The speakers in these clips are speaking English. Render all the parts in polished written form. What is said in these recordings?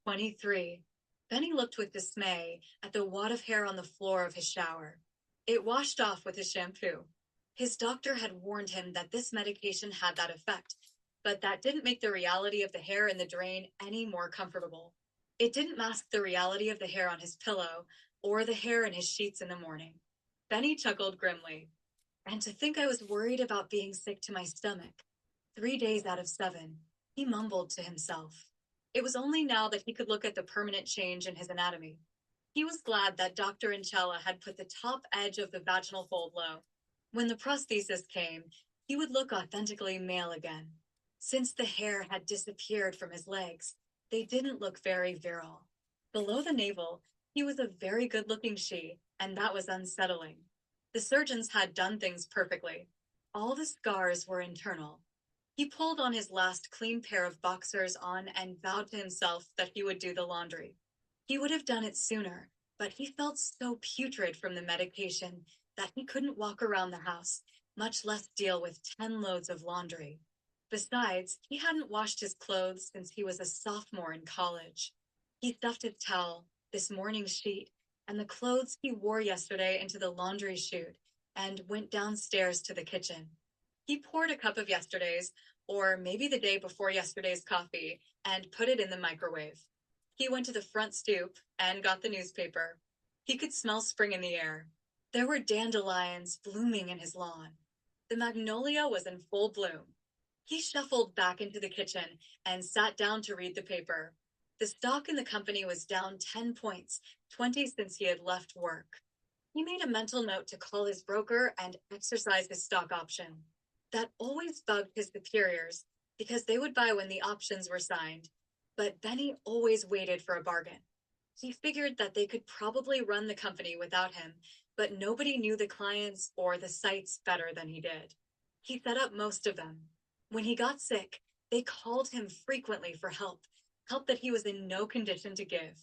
23. Benny looked with dismay at the wad of hair on the floor of his shower. It washed off with his shampoo. His doctor had warned him that this medication had that effect, but that didn't make the reality of the hair in the drain any more comfortable. It didn't mask the reality of the hair on his pillow or the hair in his sheets in the morning. Benny chuckled grimly. And to think I was worried about being sick to my stomach. 3 days out of 7, he mumbled to himself. It was only now that he could look at the permanent change in his anatomy. He was glad that Dr. Incella had put the top edge of the vaginal fold low. When the prosthesis came, he would look authentically male again. Since the hair had disappeared from his legs, they didn't look very virile. Below the navel, he was a very good-looking she, and that was unsettling. The surgeons had done things perfectly. All the scars were internal. He pulled on his last clean pair of boxers on and vowed to himself that he would do the laundry. He would have done it sooner, but he felt so putrid from the medication that he couldn't walk around the house, much less deal with 10 loads of laundry. Besides, he hadn't washed his clothes since he was a sophomore in college. He stuffed his towel, this morning sheet, and the clothes he wore yesterday into the laundry chute and went downstairs to the kitchen. He poured a cup of yesterday's, or maybe the day before yesterday's coffee, and put it in the microwave. He went to the front stoop and got the newspaper. He could smell spring in the air. There were dandelions blooming in his lawn. The magnolia was in full bloom. He shuffled back into the kitchen and sat down to read the paper. The stock in the company was down 10 points, 20 since he had left work. He made a mental note to call his broker and exercise his stock option. That always bugged his superiors because they would buy when the options were signed, but Benny always waited for a bargain. He figured that they could probably run the company without him, but nobody knew the clients or the sites better than he did. He set up most of them. When he got sick, they called him frequently for help that he was in no condition to give.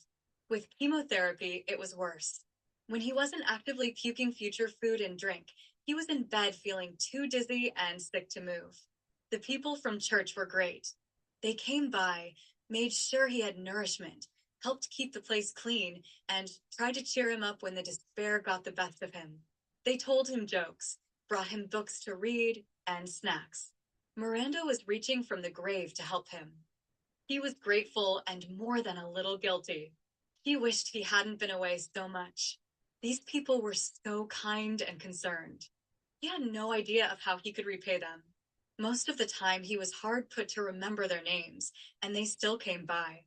With chemotherapy, it was worse. When he wasn't actively puking future food and drink, he was in bed feeling too dizzy and sick to move. The people from church were great. They came by, made sure he had nourishment, helped keep the place clean, and tried to cheer him up when the despair got the best of him. They told him jokes, brought him books to read, and snacks. Miranda was reaching from the grave to help him. He was grateful and more than a little guilty. He wished he hadn't been away so much. These people were so kind and concerned. He had no idea of how he could repay them. Most of the time, he was hard put to remember their names, and they still came by.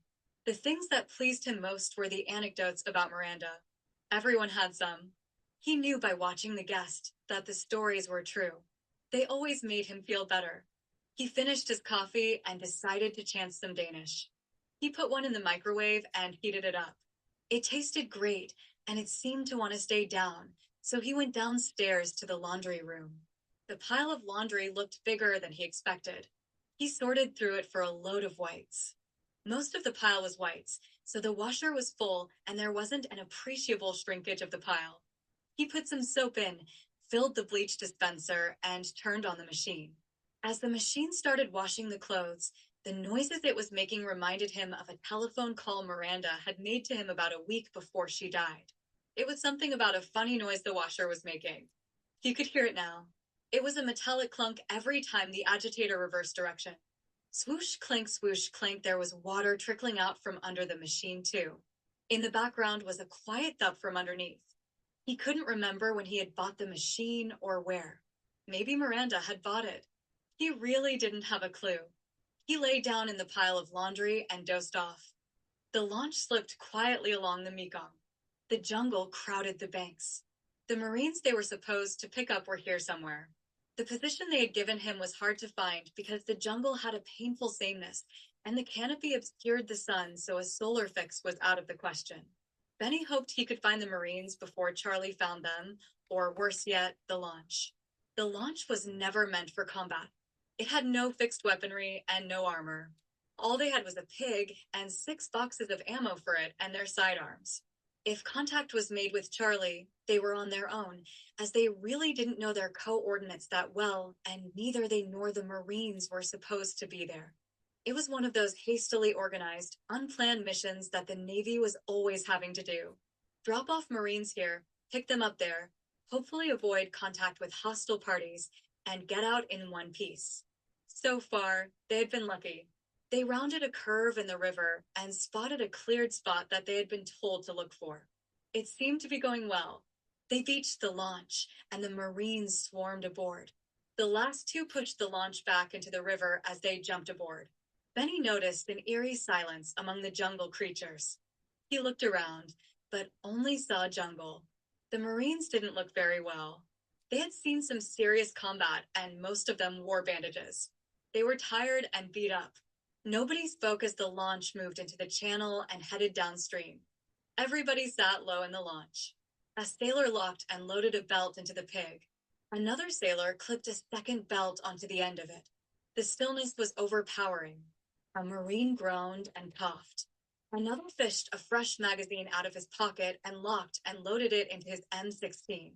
The things that pleased him most were the anecdotes about Miranda. Everyone had some. He knew by watching the guest that the stories were true. They always made him feel better. He finished his coffee and decided to chance some Danish. He put one in the microwave and heated it up. It tasted great, and it seemed to want to stay down, so he went downstairs to the laundry room. The pile of laundry looked bigger than he expected. He sorted through it for a load of whites. Most of the pile was whites, so the washer was full and there wasn't an appreciable shrinkage of the pile. He put some soap in, filled the bleach dispenser, and turned on the machine. As the machine started washing the clothes, the noises it was making reminded him of a telephone call Miranda had made to him about a week before she died. It was something about a funny noise the washer was making. He could hear it now. It was a metallic clunk every time the agitator reversed direction. Swoosh, clink, there was water trickling out from under the machine, too. In the background was a quiet thud from underneath. He couldn't remember when he had bought the machine or where. Maybe Miranda had bought it. He really didn't have a clue. He lay down in the pile of laundry and dozed off. The launch slipped quietly along the Mekong. The jungle crowded the banks. The Marines they were supposed to pick up were here somewhere. The position they had given him was hard to find because the jungle had a painful sameness, and the canopy obscured the sun, so a solar fix was out of the question. Benny hoped he could find the Marines before Charlie found them, or worse yet, the launch. The launch was never meant for combat. It had no fixed weaponry and no armor. All they had was a pig and 6 boxes of ammo for it and their sidearms. If contact was made with Charlie, they were on their own, as they really didn't know their coordinates that well, and neither they nor the Marines were supposed to be there. It was one of those hastily organized, unplanned missions that the Navy was always having to do. Drop off Marines here, pick them up there, hopefully avoid contact with hostile parties, and get out in one piece. So far, they had been lucky. They rounded a curve in the river and spotted a cleared spot that they had been told to look for. It seemed to be going well. They beached the launch, and the Marines swarmed aboard. The last two pushed the launch back into the river as they jumped aboard. Benny noticed an eerie silence among the jungle creatures. He looked around, but only saw jungle. The Marines didn't look very well. They had seen some serious combat, and most of them wore bandages. They were tired and beat up. Nobody spoke as the launch moved into the channel and headed downstream. Everybody sat low in the launch. A sailor locked and loaded a belt into the pig. Another sailor clipped a second belt onto the end of it. The stillness was overpowering. A Marine groaned and coughed. Another fished a fresh magazine out of his pocket and locked and loaded it into his M16.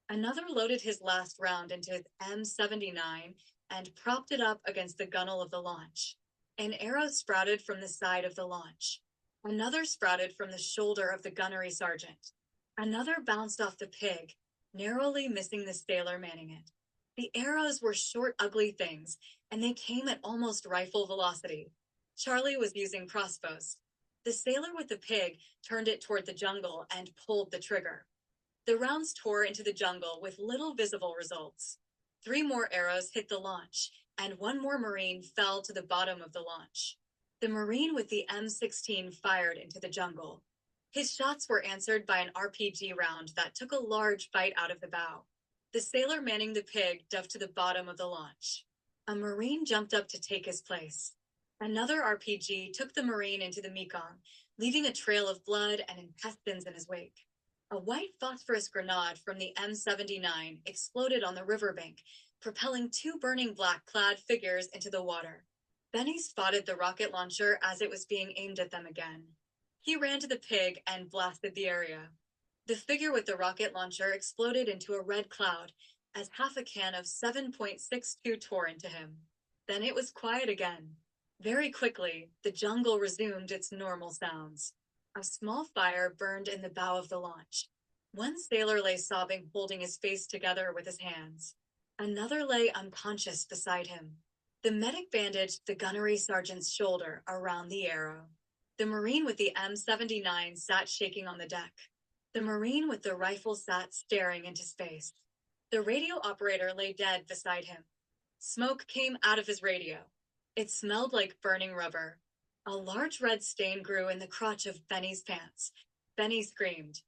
Another loaded his last round into his M79 and propped it up against the gunwale of the launch. An arrow sprouted from the side of the launch. Another sprouted from the shoulder of the gunnery sergeant. Another bounced off the pig, narrowly missing the sailor manning it. The arrows were short, ugly things, and they came at almost rifle velocity. Charlie was using crossbows. The sailor with the pig turned it toward the jungle and pulled the trigger. The rounds tore into the jungle with little visible results. 3 more arrows hit the launch, and 1 more Marine fell to the bottom of the launch. The Marine with the M16 fired into the jungle. His shots were answered by an RPG round that took a large bite out of the bow. The sailor manning the pig dove to the bottom of the launch. A Marine jumped up to take his place. Another RPG took the Marine into the Mekong, leaving a trail of blood and intestines in his wake. A white phosphorus grenade from the M79 exploded on the riverbank, propelling 2 burning black-clad figures into the water. Benny spotted the rocket launcher as it was being aimed at them again. He ran to the pig and blasted the area. The figure with the rocket launcher exploded into a red cloud as half a can of 7.62 tore into him. Then it was quiet again. Very quickly, the jungle resumed its normal sounds. A small fire burned in the bow of the launch. 1 sailor lay sobbing, holding his face together with his hands. Another lay unconscious beside him. The medic bandaged the gunnery sergeant's shoulder around the arrow. The Marine with the M79 sat shaking on the deck. The Marine with the rifle sat staring into space. The radio operator lay dead beside him. Smoke came out of his radio. It smelled like burning rubber. A large red stain grew in the crotch of Benny's pants. Benny screamed.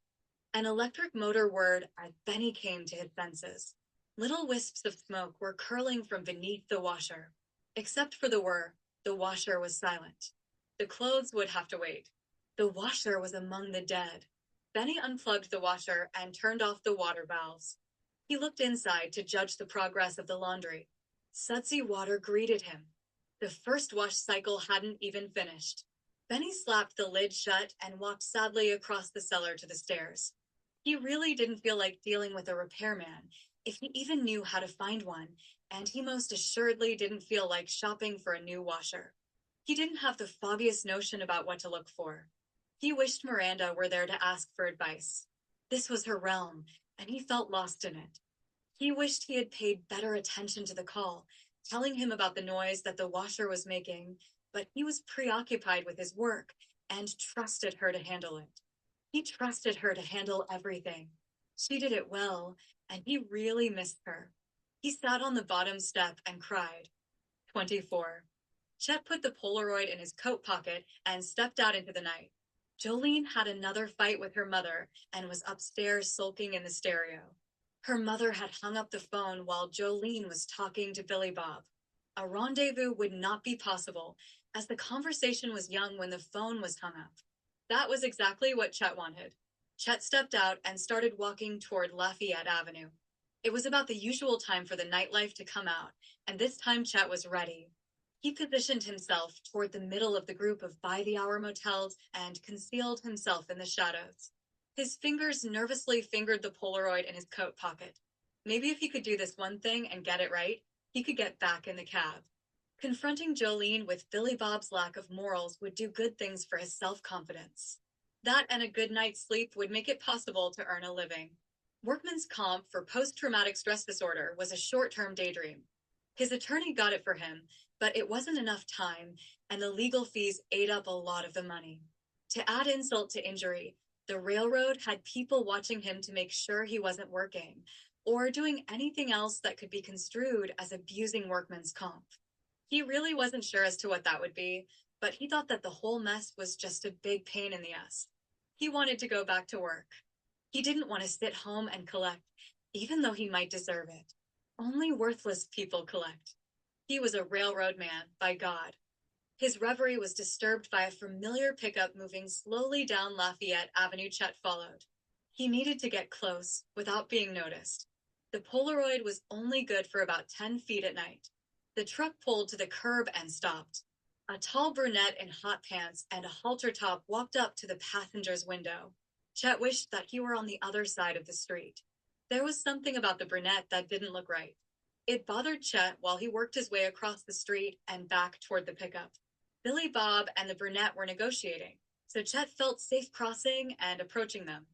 An electric motor whirred as Benny came to his senses. Little wisps of smoke were curling from beneath the washer. Except for the whir, the washer was silent. The clothes would have to wait. The washer was among the dead. Benny unplugged the washer and turned off the water valves. He looked inside to judge the progress of the laundry. Sudsy water greeted him. The first wash cycle hadn't even finished. Benny slapped the lid shut and walked sadly across the cellar to the stairs. He really didn't feel like dealing with a repairman, if he even knew how to find one, and he most assuredly didn't feel like shopping for a new washer. He didn't have the foggiest notion about what to look for. He wished Miranda were there to ask for advice. This was her realm, and he felt lost in it. He wished he had paid better attention to the call, telling him about the noise that the washer was making, but he was preoccupied with his work and trusted her to handle it. He trusted her to handle everything. She did it well, and he really missed her. He sat on the bottom step and cried. 24. Chet put the Polaroid in his coat pocket and stepped out into the night. Jolene had another fight with her mother and was upstairs sulking in the stereo. Her mother had hung up the phone while Jolene was talking to Billy Bob. A rendezvous would not be possible, as the conversation was young when the phone was hung up. That was exactly what Chet wanted. Chet stepped out and started walking toward Lafayette Avenue. It was about the usual time for the nightlife to come out, and this time Chet was ready. He positioned himself toward the middle of the group of by-the-hour motels and concealed himself in the shadows. His fingers nervously fingered the Polaroid in his coat pocket. Maybe if he could do this one thing and get it right, he could get back in the cab. Confronting Jolene with Billy Bob's lack of morals would do good things for his self-confidence. That and a good night's sleep would make it possible to earn a living. Workman's comp for post-traumatic stress disorder was a short-term daydream. His attorney got it for him, but it wasn't enough time, and the legal fees ate up a lot of the money. To add insult to injury, the railroad had people watching him to make sure he wasn't working, or doing anything else that could be construed as abusing workman's comp. He really wasn't sure as to what that would be, but he thought that the whole mess was just a big pain in the ass. He wanted to go back to work. He didn't want to sit home and collect, even though he might deserve it. Only worthless people collect. He was a railroad man, by God. His reverie was disturbed by a familiar pickup moving slowly down Lafayette Avenue. Chet followed. He needed to get close without being noticed. The Polaroid was only good for about 10 feet at night. The truck pulled to the curb and stopped. A tall brunette in hot pants and a halter top walked up to the passenger's window. Chet wished that he were on the other side of the street. There was something about the brunette that didn't look right. It bothered Chet while he worked his way across the street and back toward the pickup. Billy Bob and the brunette were negotiating, so Chet felt safe crossing and approaching them.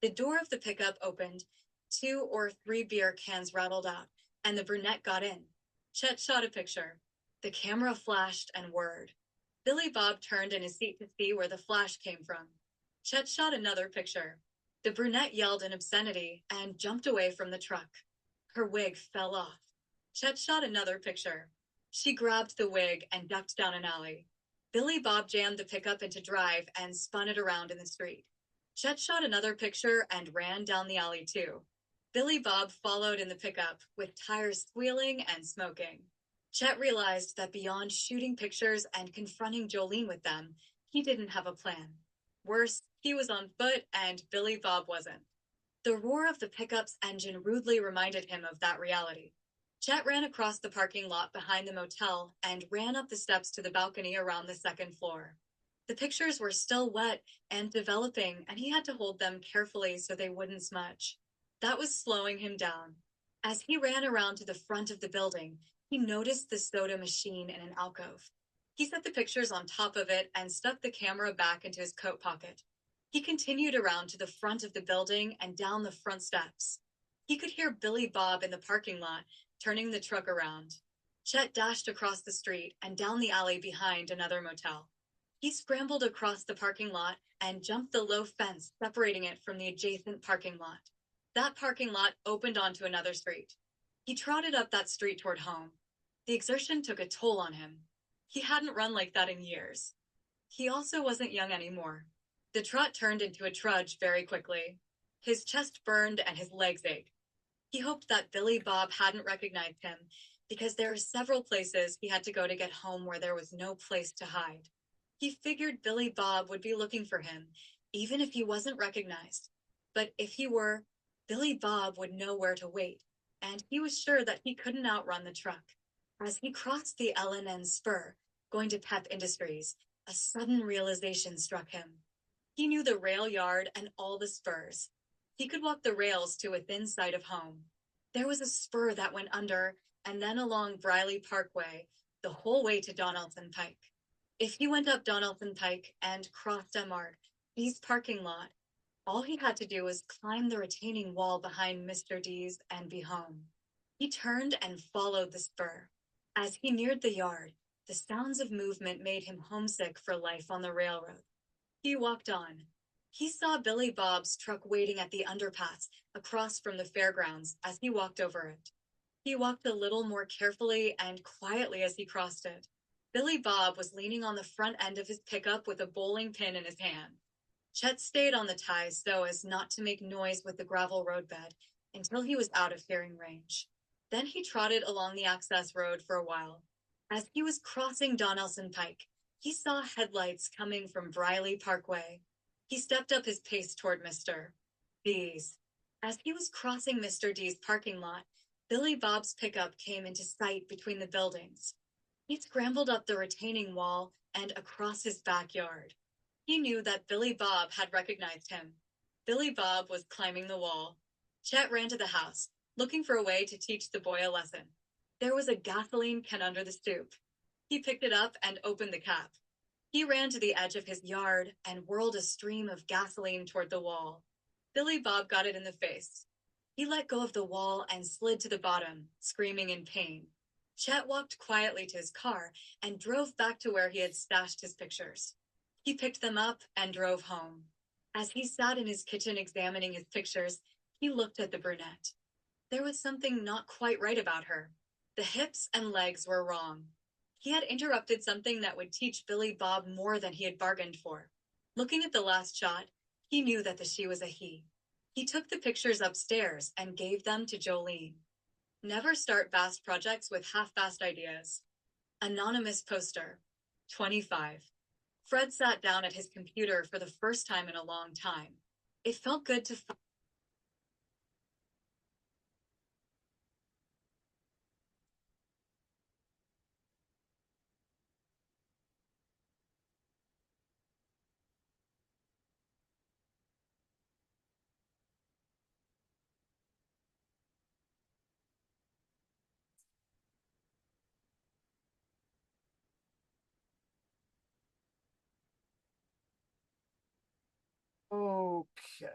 The door of the pickup opened, 2 or 3 beer cans rattled out, and the brunette got in. Chet shot a picture. The camera flashed and whirred. Billy Bob turned in his seat to see where the flash came from. Chet shot another picture. The brunette yelled an obscenity and jumped away from the truck. Her wig fell off. Chet shot another picture. She grabbed the wig and ducked down an alley. Billy Bob jammed the pickup into drive and spun it around in the street. Chet shot another picture and ran down the alley too. Billy Bob followed in the pickup, with tires squealing and smoking. Chet realized that beyond shooting pictures and confronting Jolene with them, he didn't have a plan. Worse, he was on foot and Billy Bob wasn't. The roar of the pickup's engine rudely reminded him of that reality. Chet ran across the parking lot behind the motel and ran up the steps to the balcony around the second floor. The pictures were still wet and developing, and he had to hold them carefully so they wouldn't smudge. That was slowing him down. As he ran around to the front of the building, he noticed the soda machine in an alcove. He set the pictures on top of it and stuck the camera back into his coat pocket. He continued around to the front of the building and down the front steps. He could hear Billy Bob in the parking lot, turning the truck around. Chet dashed across the street and down the alley behind another motel. He scrambled across the parking lot and jumped the low fence separating it from the adjacent parking lot. That parking lot opened onto another street. He trotted up that street toward home. The exertion took a toll on him. He hadn't run like that in years. He also wasn't young anymore. The trot turned into a trudge very quickly. His chest burned and his legs ached. He hoped that Billy Bob hadn't recognized him, because there were several places he had to go to get home where there was no place to hide. He figured Billy Bob would be looking for him, even if he wasn't recognized. But if he were, Billy Bob would know where to wait, and he was sure that he couldn't outrun the truck. As he crossed the L&N spur, going to Pep Industries, a sudden realization struck him. He knew the rail yard and all the spurs. He could walk the rails to within sight of home. There was a spur that went under, and then along Briley Parkway, the whole way to Donaldson Pike. If he went up Donaldson Pike and crossed Mart, D's parking lot, all he had to do was climb the retaining wall behind Mr. D's and be home. He turned and followed the spur. As he neared the yard, the sounds of movement made him homesick for life on the railroad. He walked on. He saw Billy Bob's truck waiting at the underpass across from the fairgrounds as he walked over it. He walked a little more carefully and quietly as he crossed it. Billy Bob was leaning on the front end of his pickup with a bowling pin in his hand. Chet stayed on the ties so as not to make noise with the gravel roadbed until he was out of hearing range. Then he trotted along the access road for a while. As he was crossing Donaldson Pike, he saw headlights coming from Briley Parkway. He stepped up his pace toward Mr. D's. As he was crossing Mr. D's parking lot, Billy Bob's pickup came into sight between the buildings. He scrambled up the retaining wall and across his backyard. He knew that Billy Bob had recognized him. Billy Bob was climbing the wall. Chet ran to the house, looking for a way to teach the boy a lesson. There was a gasoline can under the stoop. He picked it up and opened the cap. He ran to the edge of his yard and whirled a stream of gasoline toward the wall. Billy Bob got it in the face. He let go of the wall and slid to the bottom, screaming in pain. Chet walked quietly to his car and drove back to where he had stashed his pictures. He picked them up and drove home. As he sat in his kitchen examining his pictures, he looked at the brunette. There was something not quite right about her. The hips and legs were wrong. He had interrupted something that would teach Billy Bob more than he had bargained for. Looking at the last shot, he knew that the she was a he. He took the pictures upstairs and gave them to Jolene. Never start vast projects with half-assed ideas. Anonymous poster. 25. Fred sat down at his computer for the first time in a long time. It felt good to. Okay.